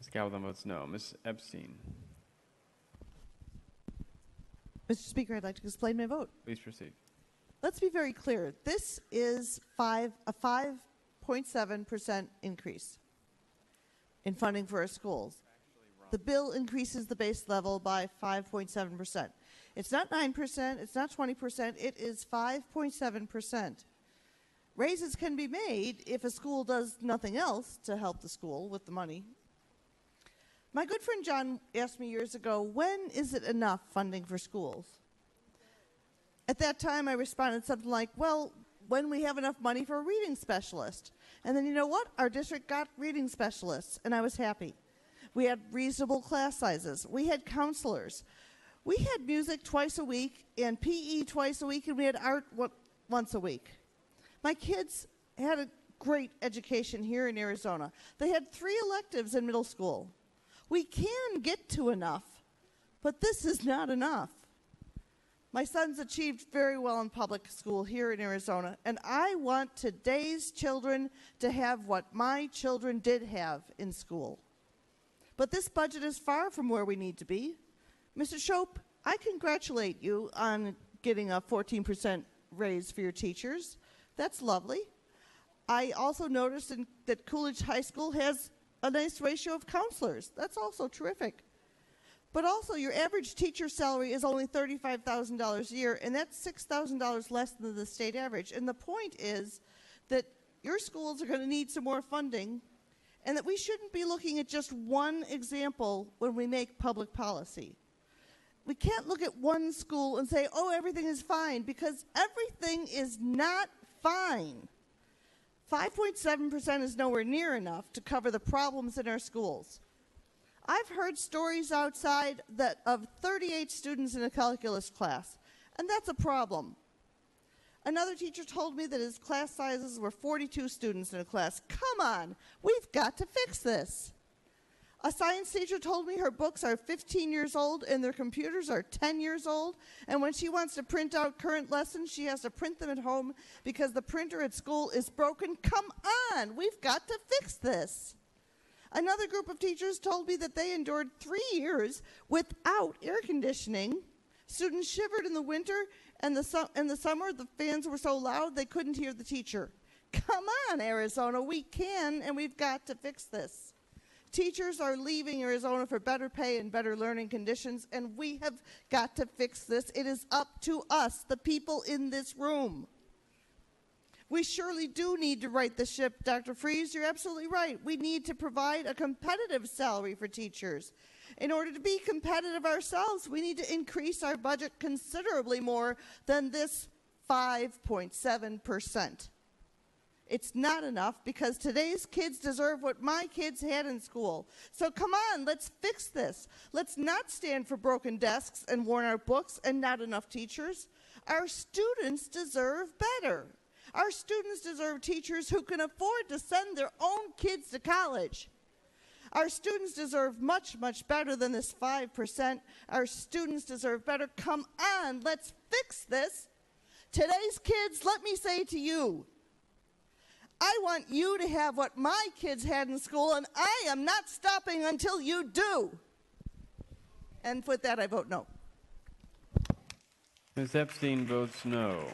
Ms. Galvin votes no. Ms. Epstein, Mr. Speaker, I'd like to explain my vote. please proceed. Let's be very clear. This is a 5.7% increase in funding for our schools. The bill increases the base level by 5.7%. It's not 9%, it's not 20%, it is 5.7%. Raises can be made if a school does nothing else to help the school with the money. My good friend John asked me years ago, when is it enough funding for schools? At that time, I responded something like, well, when we have enough money for a reading specialist. And then you know what? Our district got reading specialists, and I was happy. We had reasonable class sizes. We had counselors. We had music twice a week and PE twice a week, and we had art once a week. My kids had a great education here in Arizona. They had 3 electives in middle school. We can get to enough, but this is not enough. My son's achieved very well in public school here in Arizona, and I want today's children to have what my children did have in school. But this budget is far from where we need to be. Mr. Shope, I congratulate you on getting a 14% raise for your teachers. That's lovely. I also noticed that Coolidge High School has a nice ratio of counselors. That's also terrific. But also, your average teacher salary is only $35,000 a year, and that's $6,000 less than the state average. And the point is that your schools are going to need some more funding, and that we shouldn't be looking at just one example when we make public policy. We can't look at one school and say, oh, everything is fine, because everything is not fine. 5.7% is nowhere near enough to cover the problems in our schools. I've heard stories outside of 38 students in a calculus class, and that's a problem. Another teacher told me that his class sizes were 42 students in a class. Come on, we've got to fix this. A science teacher told me her books are 15 years old and their computers are 10 years old, and when she wants to print out current lessons, she has to print them at home because the printer at school is broken. Come on, we've got to fix this. Another group of teachers told me that they endured 3 years without air conditioning. Students shivered in the winter, and in the summer the fans were so loud they couldn't hear the teacher. Come on, Arizona, we can, and we've got to fix this. Teachers are leaving Arizona for better pay and better learning conditions, and we have got to fix this. It is up to us, the people in this room. We surely do need to right the ship, Dr. Freeze. You're absolutely right. We need to provide a competitive salary for teachers. In order to be competitive ourselves, we need to increase our budget considerably more than this 5.7%. It's not enough because today's kids deserve what my kids had in school. So come on, let's fix this. Let's not stand for broken desks and worn out books and not enough teachers. Our students deserve better. Our students deserve teachers who can afford to send their own kids to college. Our students deserve much, much better than this 5%. Our students deserve better. Come on, let's fix this. Today's kids, let me say to you, I want you to have what my kids had in school, and I am not stopping until you do. And with that, I vote no. Ms. Epstein votes no.